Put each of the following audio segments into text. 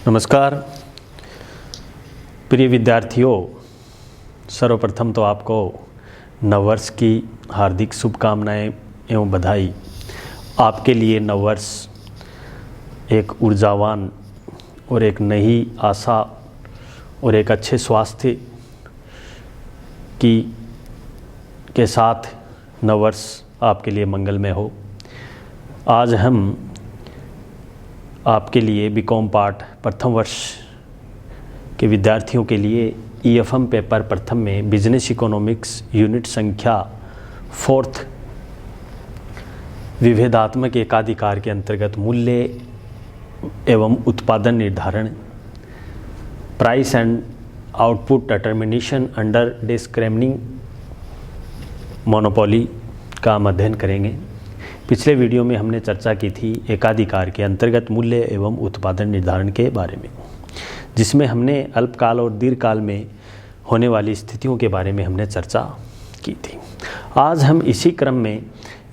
नमस्कार प्रिय विद्यार्थियों, सर्वप्रथम तो आपको नववर्ष की हार्दिक शुभकामनाएं एवं बधाई। आपके लिए नववर्ष एक ऊर्जावान और एक नई आशा और एक अच्छे स्वास्थ्य के साथ नववर्ष आपके लिए मंगलमय हो। आज हम आपके लिए बीकॉम पार्ट प्रथम वर्ष के विद्यार्थियों के लिए ईएफएम पेपर प्रथम में बिजनेस इकोनॉमिक्स यूनिट संख्या 4 विभेदात्मक एकाधिकार के अंतर्गत मूल्य एवं उत्पादन निर्धारण, price and output determination under discriminating monopoly का हम अध्ययन करेंगे। पिछले वीडियो में हमने चर्चा की थी एकाधिकार के अंतर्गत मूल्य एवं उत्पादन निर्धारण के बारे में, जिसमें हमने अल्पकाल और दीर्घकाल में होने वाली स्थितियों के बारे में हमने चर्चा की थी। आज हम इसी क्रम में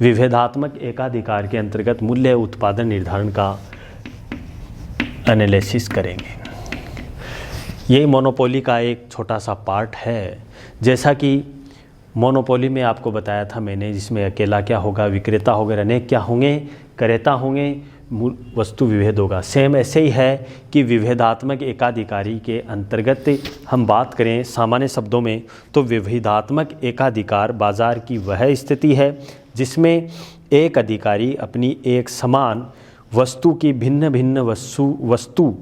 विभेदात्मक एकाधिकार के अंतर्गत मूल्य उत्पादन निर्धारण का एनालिसिस करेंगे। यही मोनोपोली का एक छोटा सा पार्ट है। जैसा कि मोनोपोली में आपको बताया था मैंने, जिसमें अकेला क्या होगा, विक्रेता होगा, अनेक क्या होंगे, क्रेता होंगे, वस्तु विभेद होगा। सेम ऐसे ही है कि विभेदात्मक एकाधिकारी के अंतर्गत हम बात करें सामान्य शब्दों में तो विभेदात्मक एकाधिकार बाजार की वह स्थिति है जिसमें एक अधिकारी अपनी एक समान वस्तु की भिन्न भिन्न वस्तु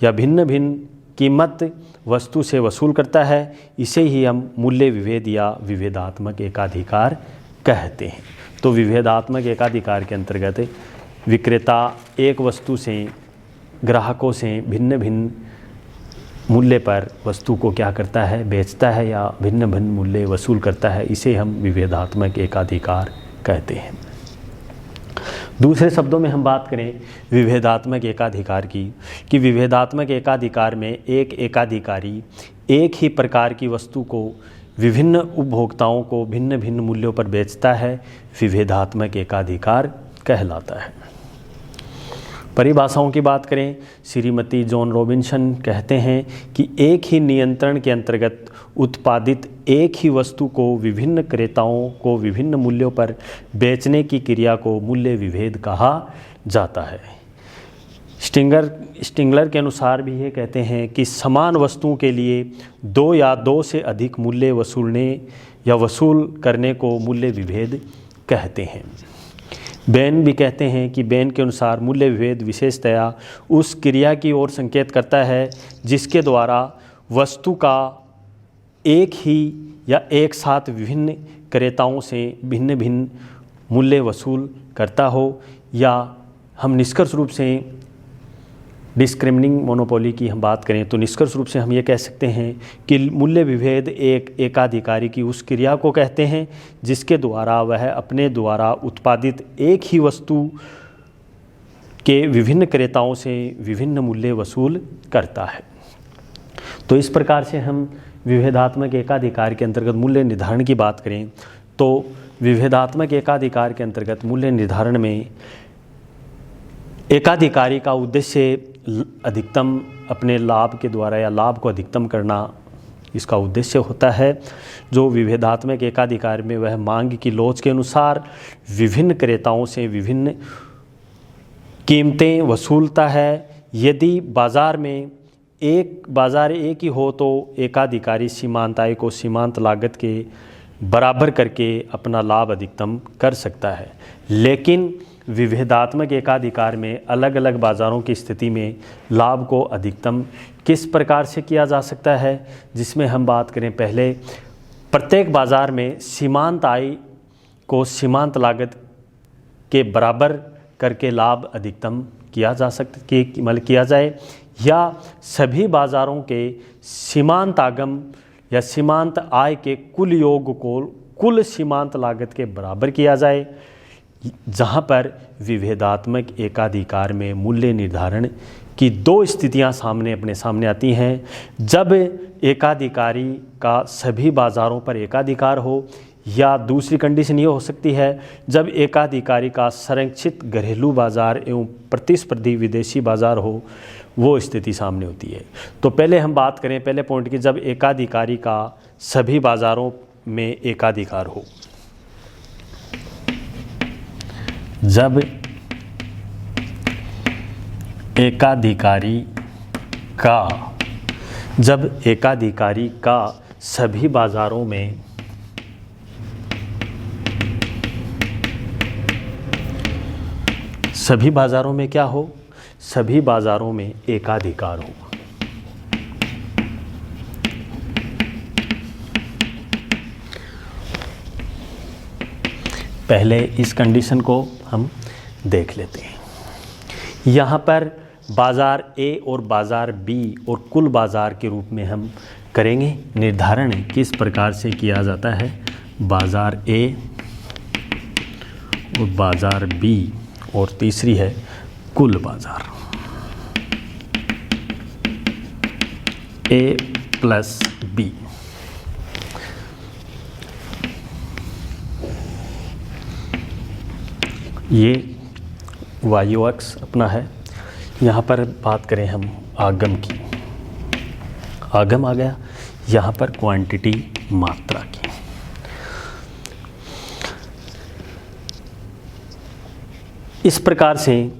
या भिन्न भिन्न कीमत वस्तु से वसूल करता है। इसे ही हम मूल्य विभेद या विभेदात्मक एकाधिकार कहते हैं। तो विभेदात्मक एकाधिकार के अंतर्गत विक्रेता एक वस्तु से ग्राहकों से भिन्न भिन्न मूल्य पर वस्तु को क्या करता है, बेचता है या भिन्न भिन्न मूल्य वसूल करता है। इसे हम विभेदात्मक एकाधिकार कहते हैं। दूसरे शब्दों में हम बात करें विभेदात्मक एकाधिकार की, कि विभेदात्मक एकाधिकार में एक एकाधिकारी एक ही प्रकार की वस्तु को विभिन्न उपभोक्ताओं को भिन्न भिन्न मूल्यों पर बेचता है, विभेदात्मक एकाधिकार कहलाता है। परिभाषाओं की बात करें, श्रीमती जॉन रॉबिन्सन कहते हैं कि एक ही नियंत्रण के अंतर्गत उत्पादित एक ही वस्तु को विभिन्न क्रेताओं को विभिन्न मूल्यों पर बेचने की क्रिया को मूल्य विभेद कहा जाता है। स्टिंगलर के अनुसार भी ये कहते हैं कि समान वस्तुओं के लिए दो या दो से अधिक मूल्य वसूलने या वसूल करने को मूल्य विभेद कहते हैं। बेन भी कहते हैं कि बेन के अनुसार मूल्य विभेद विशेषतया उस क्रिया की ओर संकेत करता है जिसके द्वारा वस्तु का एक ही या एक साथ विभिन्न क्रेताओं से भिन्न भिन्न मूल्य वसूल करता हो, या हम निष्कर्ष रूप से डिस्क्रिमिनेटिंग मोनोपोली की हम बात करें तो निष्कर्ष रूप से हम ये कह सकते हैं कि मूल्य विभेद एक एकाधिकारी की उस क्रिया को कहते हैं जिसके द्वारा वह अपने द्वारा उत्पादित एक ही वस्तु के विभिन्न क्रेताओं से विभिन्न मूल्य वसूल करता है। तो इस प्रकार से हम विभेदात्मक एकाधिकार के अंतर्गत मूल्य निर्धारण की बात करें तो विभेदात्मक एकाधिकार के अंतर्गत मूल्य निर्धारण में एकाधिकारी का उद्देश्य अधिकतम अपने लाभ के द्वारा या लाभ को अधिकतम करना इसका उद्देश्य होता है। जो विभेदात्मक एकाधिकार में वह मांग की लोच के अनुसार विभिन्न क्रेताओं से विभिन्न कीमतें वसूलता है। यदि बाजार एक ही हो तो एकाधिकारी सीमांत आय को सीमांत लागत के बराबर करके अपना लाभ अधिकतम कर सकता है। लेकिन विभेदात्मक एकाधिकार में अलग अलग बाज़ारों की स्थिति में लाभ को अधिकतम किस प्रकार से किया जा सकता है, जिसमें हम बात करें पहले प्रत्येक बाज़ार में सीमांत आय को सीमांत लागत के बराबर करके लाभ अधिकतम किया जाए, या सभी बाज़ारों के सीमांत आगम या सीमांत आय के कुल योग को कुल सीमांत लागत के बराबर किया जाए। जहाँ पर विभेदात्मक एकाधिकार में मूल्य निर्धारण की दो स्थितियाँ अपने सामने आती हैं। जब एकाधिकारी का सभी बाज़ारों पर एकाधिकार हो या दूसरी कंडीशन ये हो सकती है जब एकाधिकारी का संरक्षित घरेलू बाज़ार एवं प्रतिस्पर्धी विदेशी बाज़ार हो, वो स्थिति सामने होती है। तो पहले हम बात करें पहले पॉइंट की, जब एकाधिकारी का सभी बाज़ारों में एकाधिकार हो। जब एकाधिकारी का सभी बाज़ारों में क्या हो, सभी बाज़ारों में एकाधिकार हो। पहले इस कंडीशन को हम देख लेते हैं। यहाँ पर बाज़ार ए और बाज़ार बी और कुल बाज़ार के रूप में हम करेंगे निर्धारण किस प्रकार से किया जाता है। बाज़ार ए और बाज़ार बी और तीसरी है कुल बाज़ार ए प्लस बी। ये वायु अक्ष अपना है। यहाँ पर बात करें हम आगम की, आगम आ गया। यहाँ पर क्वांटिटी मात्रा की। इस प्रकार से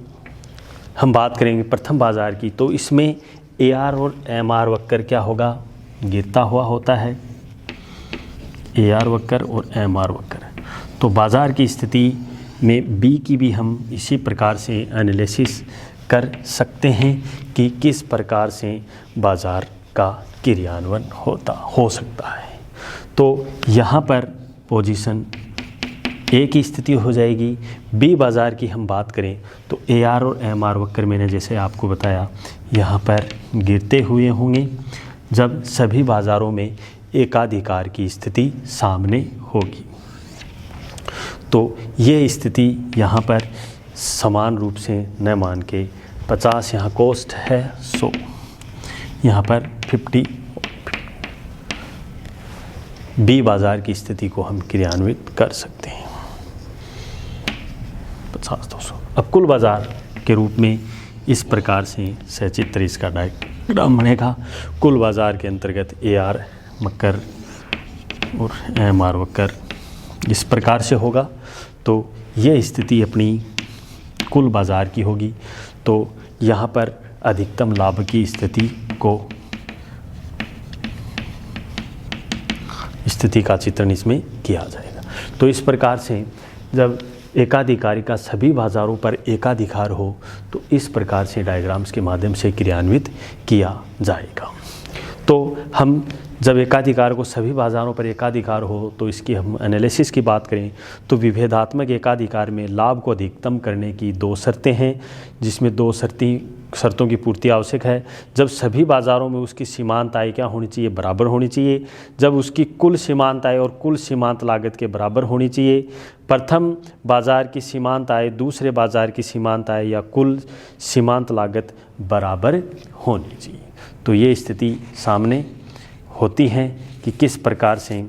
हम बात करेंगे प्रथम बाज़ार की, तो इसमें AR और MR वक्र क्या होगा, गिरता हुआ होता है। AR वक्र और MR वक्र। तो बाज़ार की स्थिति में B की भी हम इसी प्रकार से एनालिसिस कर सकते हैं कि किस प्रकार से बाज़ार का क्रियान्वयन हो सकता है। तो यहाँ पर पोजीशन ए की स्थिति हो जाएगी। बी बाज़ार की हम बात करें तो AR और MR वक्र मैंने जैसे आपको बताया यहाँ पर गिरते हुए होंगे जब सभी बाज़ारों में एकाधिकार की स्थिति सामने होगी। तो ये स्थिति यहाँ पर समान रूप से न मान के 50 यहाँ कॉस्ट है 100, यहाँ पर 50 बी बाज़ार की स्थिति को हम क्रियान्वित कर सकते हैं 50-200। अब कुल बाज़ार के रूप में इस प्रकार से सचित्र इसका डायग्राम बनेगा। कुल बाज़ार के अंतर्गत AR वक्र और MR वक्र इस प्रकार से होगा। तो ये स्थिति अपनी कुल बाज़ार की होगी। तो यहाँ पर अधिकतम लाभ की स्थिति का चित्रण इसमें किया जाएगा। तो इस प्रकार से जब एकाधिकारी का सभी बाज़ारों पर एकाधिकार हो तो इस प्रकार से डायग्राम्स के माध्यम से क्रियान्वित किया जाएगा। तो हम जब एकाधिकार को सभी बाज़ारों पर एकाधिकार हो तो इसकी हम एनालिसिस की बात करें तो विभेदात्मक एकाधिकार में लाभ को अधिकतम करने की 2 शर्तें हैं, जिसमें 2 शर्तों की पूर्ति आवश्यक है। जब सभी बाज़ारों में उसकी सीमांत आय क्या होनी चाहिए, बराबर होनी चाहिए। जब उसकी कुल सीमांत आय और कुल सीमांत लागत के बराबर होनी चाहिए। प्रथम बाज़ार की सीमांत आय दूसरे बाज़ार की सीमांत आय या कुल सीमांत लागत बराबर होनी चाहिए। तो ये स्थिति सामने होती हैं कि किस प्रकार से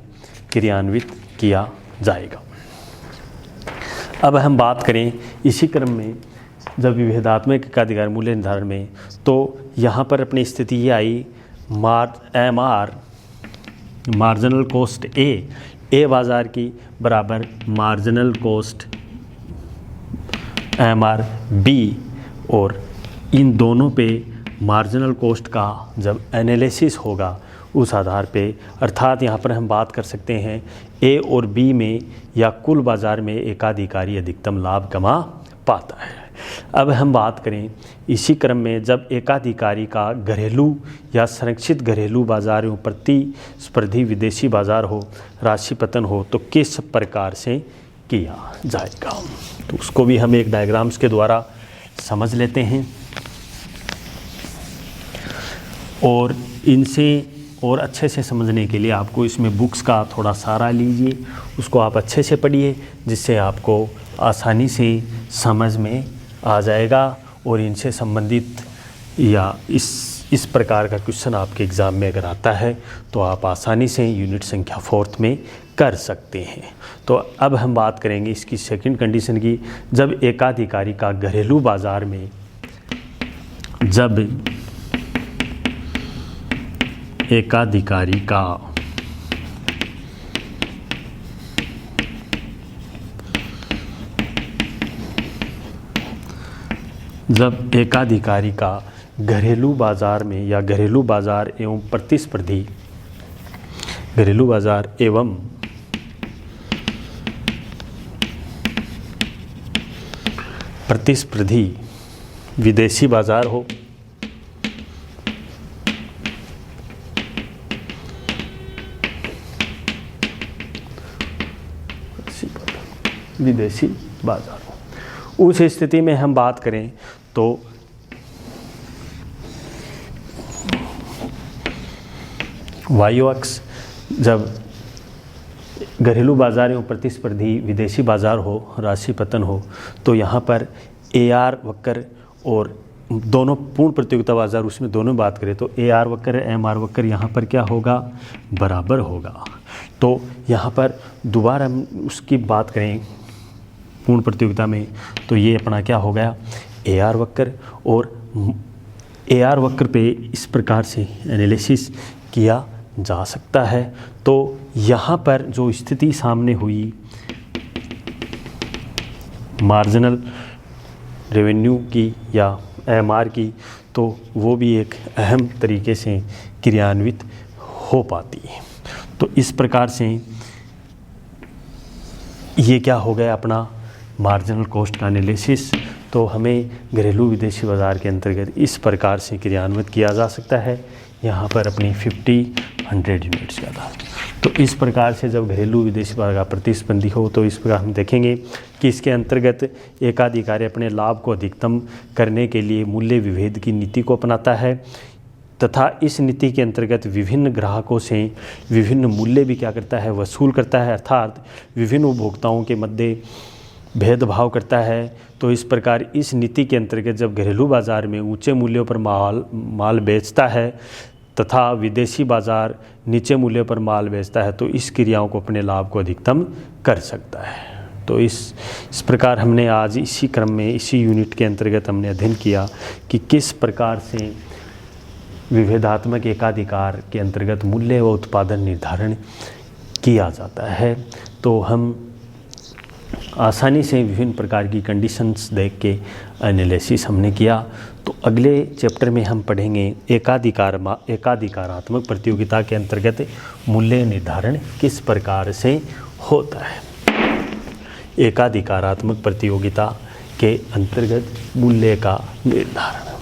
क्रियान्वित किया जाएगा। अब हम बात करें इसी क्रम में जब विभेदात्मक एकाधिकार मूल्य निर्धारण में, तो यहाँ पर अपनी स्थिति ये आई MR मार्जिनल कॉस्ट ए बाज़ार की बराबर मार्जिनल कॉस्ट MR B, और इन दोनों पे मार्जिनल कॉस्ट का जब एनालिसिस होगा उस आधार पे, अर्थात यहाँ पर हम बात कर सकते हैं A और B में या कुल बाज़ार में एकाधिकारी अधिकतम लाभ कमा पाता है। अब हम बात करें इसी क्रम में जब एकाधिकारी का घरेलू या संरक्षित घरेलू बाज़ार एवं प्रतिस्पर्धी विदेशी बाज़ार हो, राशि पतन हो तो किस प्रकार से किया जाएगा। तो उसको भी हम एक डायग्राम्स के द्वारा समझ लेते हैं और इनसे और अच्छे से समझने के लिए आपको इसमें बुक्स का थोड़ा सहारा लीजिए, उसको आप अच्छे से पढ़िए जिससे आपको आसानी से समझ में आ जाएगा और इनसे संबंधित या इस प्रकार का क्वेश्चन आपके एग्ज़ाम में अगर आता है तो आप आसानी से यूनिट संख्या 4 में कर सकते हैं। तो अब हम बात करेंगे इसकी सेकंड कंडीशन की, जब एकाधिकारी का घरेलू बाज़ार में जब एकाधिकारी का घरेलू बाज़ार में या घरेलू बाज़ार एवं प्रतिस्पर्धी घरेलू बाज़ार एवं प्रतिस्पर्धी विदेशी बाज़ार हो, विदेशी बाज़ार हो, उस स्थिति में हम बात करें तो वायु अक्ष जब घरेलू बाज़ार एवं प्रतिस्पर्धी विदेशी बाज़ार हो, राशि पतन हो, तो यहाँ पर AR वक्र और दोनों पूर्ण प्रतियोगिता बाज़ार उसमें दोनों बात करें तो AR वक्र MR वक्र यहाँ पर क्या होगा, बराबर होगा। तो यहाँ पर दोबारा हम उसकी बात करें पूर्ण प्रतियोगिता में तो ये अपना क्या हो गया, AR वक्र, और AR वक्र पे इस प्रकार से एनालिसिस किया जा सकता है। तो यहाँ पर जो स्थिति सामने हुई मार्जिनल रेवेन्यू की या MR की, तो वो भी एक अहम तरीके से क्रियान्वित हो पाती है। तो इस प्रकार से ये क्या हो गया अपना मार्जिनल कॉस्ट का एनालिसिस। तो हमें घरेलू विदेशी बाज़ार के अंतर्गत इस प्रकार से क्रियान्वित किया जा सकता है। यहाँ पर अपनी 50-100 यूनिट्स का था। तो इस प्रकार से जब घरेलू विदेशी बाज़ार प्रतिस्पर्धी हो तो इस प्रकार हम देखेंगे कि इसके अंतर्गत एकाधिकारी अपने लाभ को अधिकतम करने के लिए मूल्य विभेद की नीति को अपनाता है तथा इस नीति के अंतर्गत विभिन्न ग्राहकों से विभिन्न मूल्य भी क्या करता है, वसूल करता है, अर्थात विभिन्न उपभोक्ताओं के मध्य भेदभाव करता है। तो इस प्रकार इस नीति के अंतर्गत जब घरेलू बाज़ार में ऊंचे मूल्यों पर माल बेचता है तथा विदेशी बाज़ार नीचे मूल्यों पर माल बेचता है तो इस क्रियाओं को अपने लाभ को अधिकतम कर सकता है। तो इस प्रकार हमने आज इसी क्रम में इसी यूनिट के अंतर्गत हमने अध्ययन किया कि किस प्रकार से विभेदात्मक एकाधिकार के अंतर्गत मूल्य व उत्पादन निर्धारण किया जाता है। तो हम आसानी से विभिन्न प्रकार की कंडीशंस देख के एनालिसिस हमने किया। तो अगले चैप्टर में हम पढ़ेंगे एकाधिकारात्मक प्रतियोगिता के अंतर्गत मूल्य निर्धारण किस प्रकार से होता है। एकाधिकारात्मक प्रतियोगिता के अंतर्गत मूल्य का निर्धारण।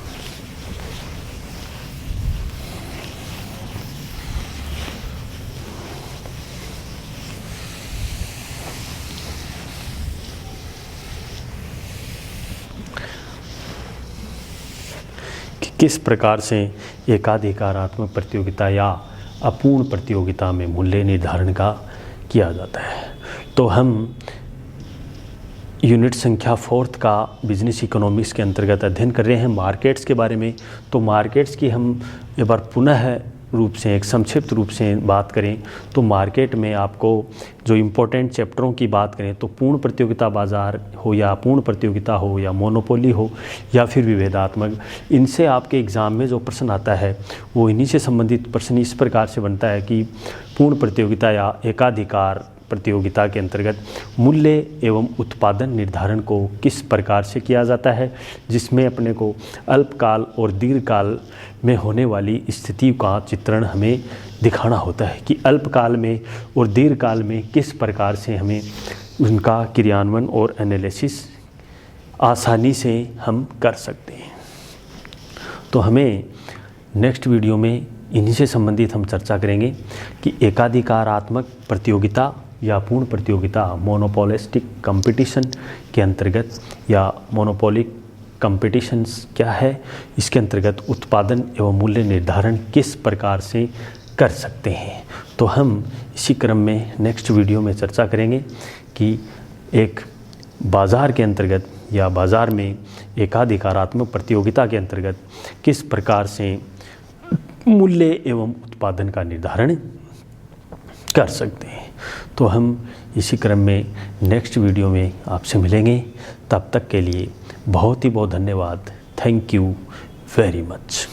किस प्रकार से एकाधिकारात्मक प्रतियोगिता या अपूर्ण प्रतियोगिता में मूल्य निर्धारण का किया जाता है। तो हम यूनिट संख्या 4 का बिजनेस इकोनॉमिक्स के अंतर्गत अध्ययन कर रहे हैं मार्केट्स के बारे में। तो मार्केट्स की हम एक बार पुनः रूप से एक संक्षिप्त रूप से बात करें तो मार्केट में आपको जो इम्पोर्टेंट चैप्टरों की बात करें तो पूर्ण प्रतियोगिता बाज़ार हो या अपूर्ण प्रतियोगिता हो या मोनोपोली हो या फिर विभेदात्मक, इनसे आपके एग्ज़ाम में जो प्रश्न आता है वो इन्हीं से संबंधित प्रश्न इस प्रकार से बनता है कि पूर्ण प्रतियोगिता या एकाधिकार प्रतियोगिता के अंतर्गत मूल्य एवं उत्पादन निर्धारण को किस प्रकार से किया जाता है, जिसमें अपने को अल्पकाल और दीर्घकाल में होने वाली स्थिति का चित्रण हमें दिखाना होता है कि अल्पकाल में और दीर्घकाल में किस प्रकार से हमें उनका क्रियान्वयन और एनालिसिस आसानी से हम कर सकते हैं। तो हमें नेक्स्ट वीडियो में इन्हीं से संबंधित हम चर्चा करेंगे कि एकाधिकारात्मक प्रतियोगिता या पूर्ण प्रतियोगिता मोनोपोलिस्टिक कंपटीशन के अंतर्गत या मोनोपोलिक कंपटीशंस क्या है, इसके अंतर्गत उत्पादन एवं मूल्य निर्धारण किस प्रकार से कर सकते हैं। तो हम इसी क्रम में नेक्स्ट वीडियो में चर्चा करेंगे कि एक बाज़ार के अंतर्गत या बाज़ार में एकाधिकारात्मक प्रतियोगिता के अंतर्गत किस प्रकार से मूल्य एवं उत्पादन का निर्धारण कर सकते हैं। तो हम इसी क्रम में नेक्स्ट वीडियो में आपसे मिलेंगे। तब तक के लिए बहुत ही बहुत धन्यवाद। Thank you very much.